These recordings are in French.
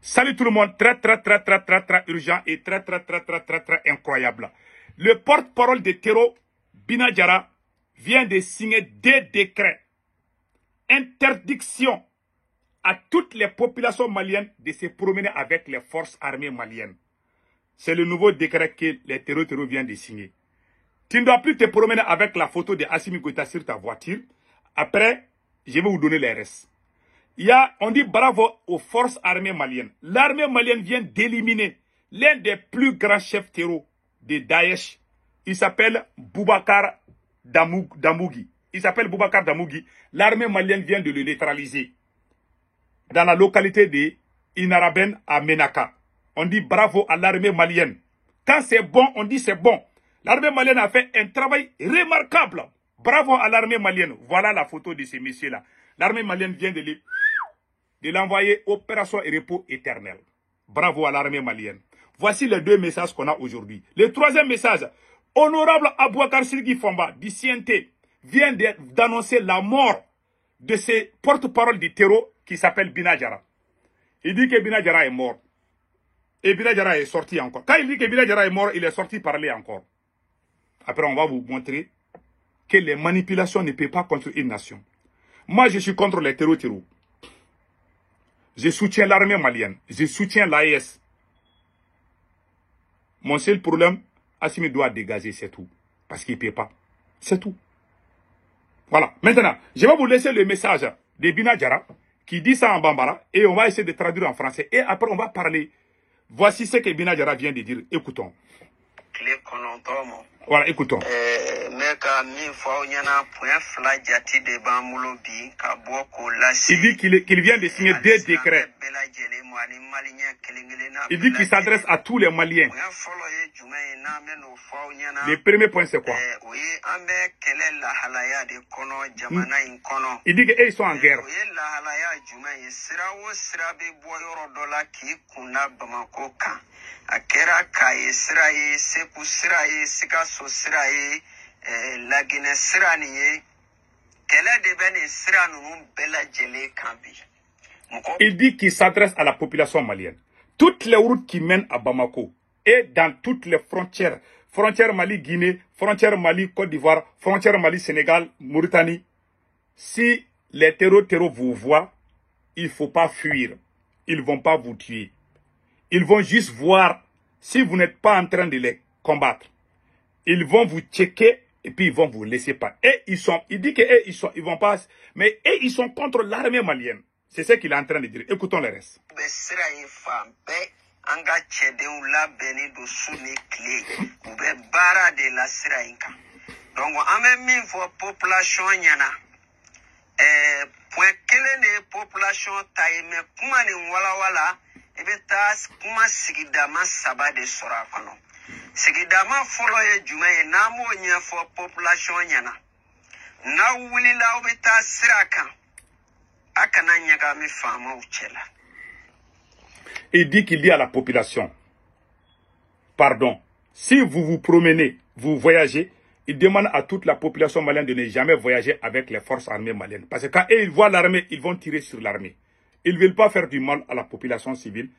Salut tout le monde, très urgent et très incroyable. Le porte-parole de Tero, Bina Diarra, vient de signer 2 décrets. Interdiction à toutes les populations maliennes de se promener avec les forces armées maliennes. C'est le nouveau décret que les Tero viennent de signer. Tu ne dois plus te promener avec la photo de Assimi Goïta sur ta voiture. Après, je vais vous donner les restes. On dit bravo aux forces armées maliennes. L'armée malienne vient d'éliminer l'un des plus grands chefs terroristes de Daesh. Il s'appelle Boubacar Damougui. L'armée malienne vient de le neutraliser dans la localité de Inaraben à Menaka. On dit bravo à l'armée malienne. Quand c'est bon, on dit c'est bon. L'armée malienne a fait un travail remarquable. Bravo à l'armée malienne. Voilà la photo de ces messieurs-là. L'armée malienne vient de l'envoyer opération et repos éternel. Bravo à l'armée malienne. Voici les 2 messages qu'on a aujourd'hui. Le 3e message, honorable Abouakar Sirgi Fomba du CNT vient d'annoncer la mort de ce porte-parole du terreau qui s'appelle Bina Diarra. Il dit que Bina Diarra est mort. Et Bina Diarra est sorti encore. Quand il dit que Bina Diarra est mort, il est sorti parler encore. Après, on va vous montrer que les manipulations ne peuvent pas construire une nation. Moi, je suis contre les terreaux. Je soutiens l'armée malienne. Je soutiens l'AES. Mon seul problème, Assimi doit dégager, c'est tout. Parce qu'il ne peut pas. C'est tout. Voilà. Maintenant, je vais vous laisser le message de Bina Diarra qui dit ça en bambara et on va essayer de traduire en français. Et après, on va parler. Voici ce que Bina Diarra vient de dire. Écoutons. Voilà, écoutons. Il dit qu'il vient de signer 2 décrets. Il dit qu'il s'adresse à tous les Maliens. Le premier point, c'est quoi? Il dit qu'ils sont en guerre. Il dit qu'il s'adresse à la population malienne. Toutes les routes qui mènent à Bamako et dans toutes les frontières, frontière Mali-Guinée, frontière Mali-Côte d'Ivoire, frontière Mali-Sénégal, Mauritanie, si les terreaux vous voient, il ne faut pas fuir. Ils ne vont pas vous tuer. Ils vont juste voir si vous n'êtes pas en train de les combattre. Ils vont vous checker et puis ils vont vous laisser pas. Et il dit qu'ils vont pas, mais ils sont contre l'armée malienne. C'est ce qu'il est en train de dire. Écoutons le reste. Donc, population point kelen de population taille mais kuma ni wala ebeta kuma sigidama saba de sora kono sigidama folo ye jumaye namo nya fo population nyana na wuli la obeta siraka akana nyaga mi fama uchela. Il dit à la population, pardon, si vous vous promenez, vous voyagez, il demande à toute la population malienne de ne jamais voyager avec les forces armées maliennes. Parce que quand ils voient l'armée, ils vont tirer sur l'armée. Ils ne veulent pas faire du mal à la population civile.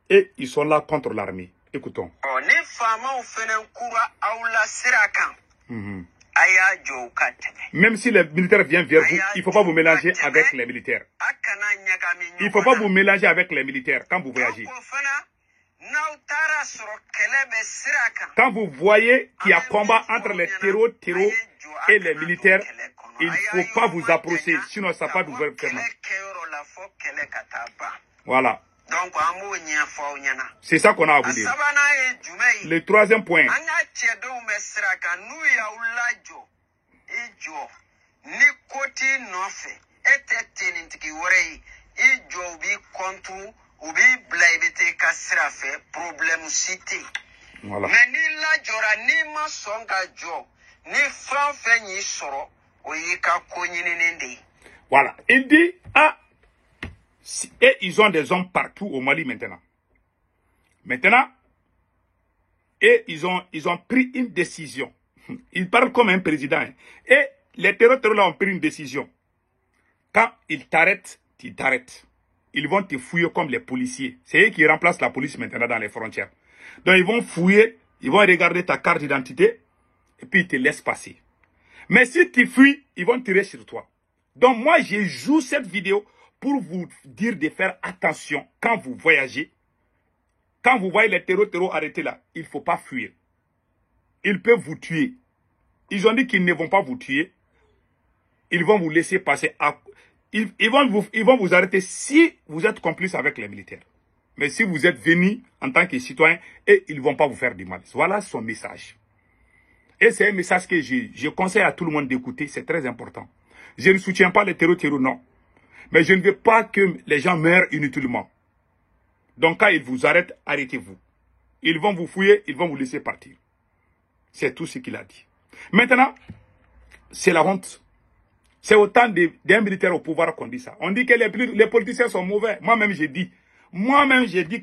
Et ils sont là contre l'armée. Écoutons. Même si les militaires viennent vers vous, il ne faut pas vous mélanger avec les militaires. Il ne faut pas vous mélanger avec les militaires quand vous voyagez. Quand vous voyez qu'il y a combat entre les terreaux et les militaires, il ne faut pas vous approcher, sinon ça va vous faire mal. Voilà. C'est ça qu'on a à vous dire. Le 3e point. Voilà. Voilà. Il dit, et ils ont des hommes partout au Mali maintenant. Et ils ont pris une décision. Ils parlent comme un président. Hein. Et les terroristes là ont pris une décision. Quand ils t'arrêtent, tu t'arrêtes. ils vont te fouiller comme les policiers. C'est eux qui remplacent la police maintenant dans les frontières. Donc ils vont fouiller, ils vont regarder ta carte d'identité et puis ils te laissent passer. Mais si tu fuis, ils vont tirer sur toi. Donc moi, je joue cette vidéo pour vous dire de faire attention quand vous voyagez. Quand vous voyez les terreaux arrêtés là, il ne faut pas fuir. Ils peuvent vous tuer. Ils ont dit qu'ils ne vont pas vous tuer. Ils vont vous laisser passer. Ils vont vous arrêter si vous êtes complice avec les militaires. Mais si vous êtes venu en tant que citoyen, et ils ne vont pas vous faire du mal. Voilà son message. Et c'est un message que je conseille à tout le monde d'écouter. C'est très important. Je ne soutiens pas les terreaux, non. Mais je ne veux pas que les gens meurent inutilement. Donc quand ils vous arrêtent, arrêtez-vous. Ils vont vous fouiller, ils vont vous laisser partir. C'est tout ce qu'il a dit. Maintenant, c'est la honte. C'est autant d'un militaire au pouvoir qu'on dit ça. On dit que les politiciens sont mauvais. Moi-même, j'ai dit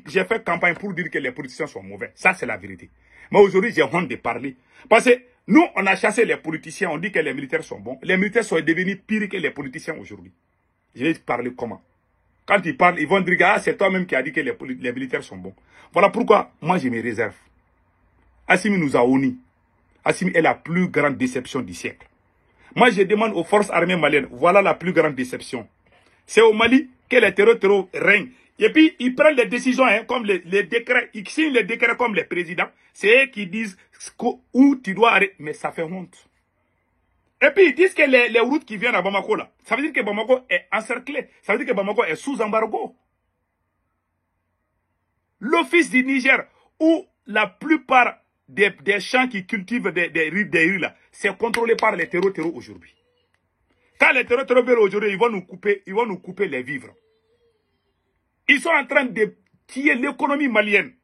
que j'ai fait campagne pour dire que les politiciens sont mauvais. Ça, c'est la vérité. Mais aujourd'hui, j'ai honte de parler. Parce que nous, on a chassé les politiciens, on dit que les militaires sont bons. Les militaires sont devenus pires que les politiciens aujourd'hui. Je vais parler comment? Quand ils parlent, ils vont dire, ah, c'est toi-même qui as dit que les militaires sont bons. Voilà pourquoi moi, je me réserve. Assimi nous a honnis. Assimi est la plus grande déception du siècle. Moi, je demande aux forces armées maliennes, voilà la plus grande déception. C'est au Mali que les terreaux règnent. Et puis, ils prennent les décisions, hein, comme les décrets. Ils signent les décrets comme les présidents. C'est eux qui disent où tu dois arrêter. Mais ça fait honte. Et puis, ils disent que les routes qui viennent à Bamako, là, ça veut dire que Bamako est encerclé. Ça veut dire que Bamako est sous embargo. L'office du Niger, où la plupart des champs qui cultivent des riz là, c'est contrôlé par les terreaux aujourd'hui. Quand les terreaux viennent aujourd'hui, ils vont nous couper les vivres. Ils sont en train de tuer l'économie malienne.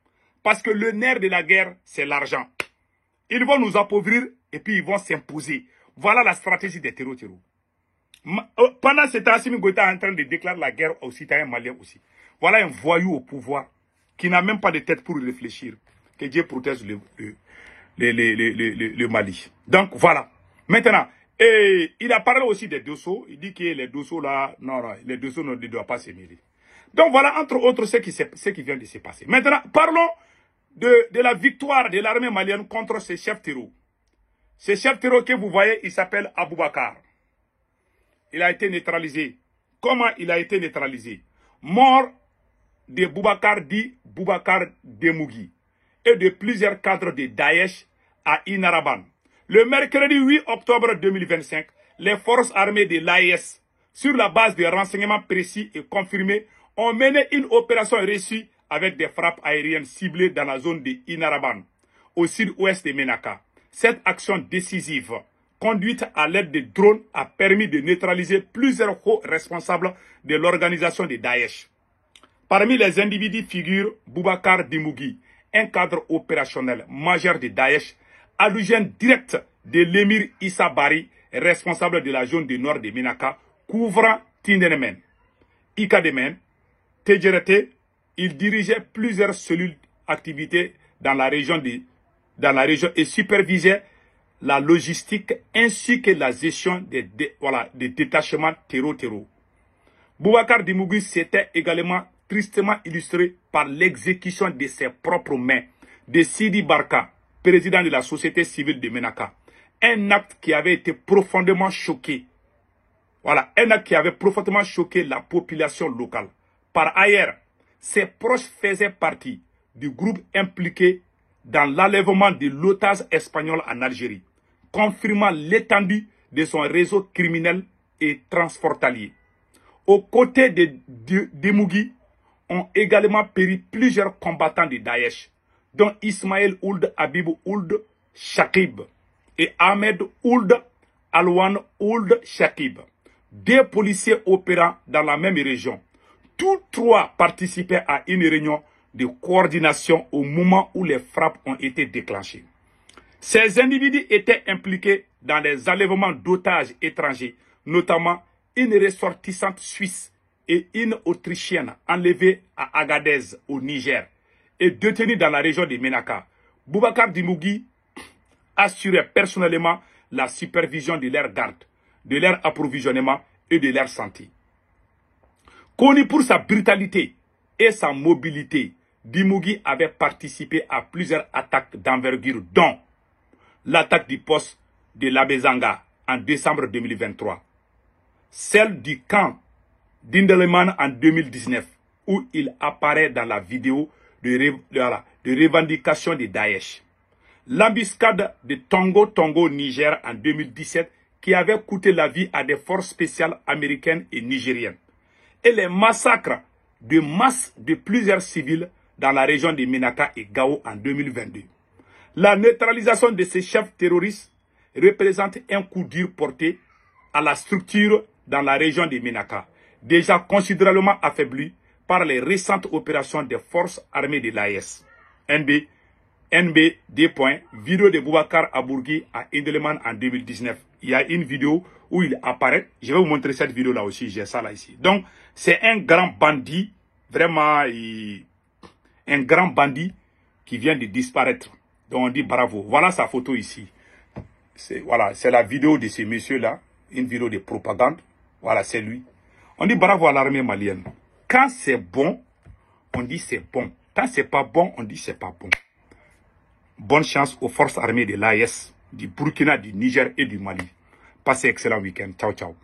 Parce que le nerf de la guerre, c'est l'argent. Ils vont nous appauvrir et puis ils vont s'imposer. Voilà la stratégie des terreaux. Pendant ce temps, Assimi Goïta est en train de déclarer la guerre aux citoyens maliens aussi. Voilà un voyou au pouvoir qui n'a même pas de tête pour réfléchir. Que Dieu protège le Mali. Donc voilà. Maintenant, il a parlé aussi des dossaux. Il dit que les dossaux là, non, les dossaux ne doivent pas se mêler. Donc voilà, entre autres, ce qui vient de se passer. Maintenant, parlons de la victoire de l'armée malienne contre ces chefs terreaux. Ce chef terreau que vous voyez, il s'appelle Aboubakar. Il a été neutralisé. Comment il a été neutralisé? Mort de Boubacar dit Boubacar Demougui et de plusieurs cadres de Daesh à Inaraban. Le mercredi 8 octobre 2025, les forces armées de l'AES, sur la base de renseignements précis et confirmés, ont mené une opération réussie avec des frappes aériennes ciblées dans la zone de Inaraban, au sud-ouest de Ménaka. Cette action décisive, conduite à l'aide de drones, a permis de neutraliser plusieurs hauts responsables de l'organisation de Daesh. Parmi les individus figure Boubacar Demougui, un cadre opérationnel majeur de Daesh, allugène direct de l'émir Issa Bari, responsable de la zone du nord de Ménaka, couvrant Tindenemen. Ikademen, Tedjerete, il dirigeait plusieurs cellules d'activité dans la région et supervisait la logistique ainsi que la gestion des détachements terreaux. Boubacar Demougui s'était également tristement illustré par l'exécution de ses propres mains de Sidi Barka, président de la société civile de Ménaka. Un acte qui avait été profondément choqué. Voilà, un acte qui avait profondément choqué la population locale. Par ailleurs, ses proches faisaient partie du groupe impliqué dans l'enlèvement de l'otage espagnol en Algérie, confirmant l'étendue de son réseau criminel et transfrontalier. Aux côtés de Demougui ont également péri plusieurs combattants de Daesh, dont Ismaël Ould Habib Ould Shakib et Ahmed Ould Alwan Ould Shakib, deux policiers opérant dans la même région. Tous trois participaient à une réunion de coordination au moment où les frappes ont été déclenchées. Ces individus étaient impliqués dans les enlèvements d'otages étrangers, notamment une ressortissante suisse et une autrichienne enlevées à Agadez au Niger et détenues dans la région de Ménaka. Boubacar Demougui assurait personnellement la supervision de leur garde, de leur approvisionnement et de leur santé. Connu pour sa brutalité et sa mobilité, Dimogui avait participé à plusieurs attaques d'envergure, dont l'attaque du poste de l'Abezanga en décembre 2023, celle du camp d'Indeleman en 2019, où il apparaît dans la vidéo de revendication de Daesh, l'embuscade de Tongo Tongo Niger en 2017 qui avait coûté la vie à des forces spéciales américaines et nigériennes, et les massacres de masse de plusieurs civils dans la région de Menaka et Gao en 2022. La neutralisation de ces chefs terroristes représente un coup dur porté à la structure dans la région de Menaka, déjà considérablement affaiblie par les récentes opérations des forces armées de l'AES. NB, vidéo de Boubacar Abourgui à Indeleman en 2019. Il y a une vidéo où il apparaît. Je vais vous montrer cette vidéo là aussi. J'ai ça là ici. Donc, c'est un grand bandit, vraiment, un grand bandit qui vient de disparaître. Donc, on dit bravo. Voilà sa photo ici. Voilà, c'est la vidéo de ce monsieur-là. Une vidéo de propagande. Voilà, c'est lui. On dit bravo à l'armée malienne. Quand c'est bon, on dit c'est bon. Quand c'est pas bon, on dit c'est pas bon. Bonne chance aux forces armées de l'AES, du Burkina, du Niger et du Mali. Passez un excellent week-end. Ciao, ciao.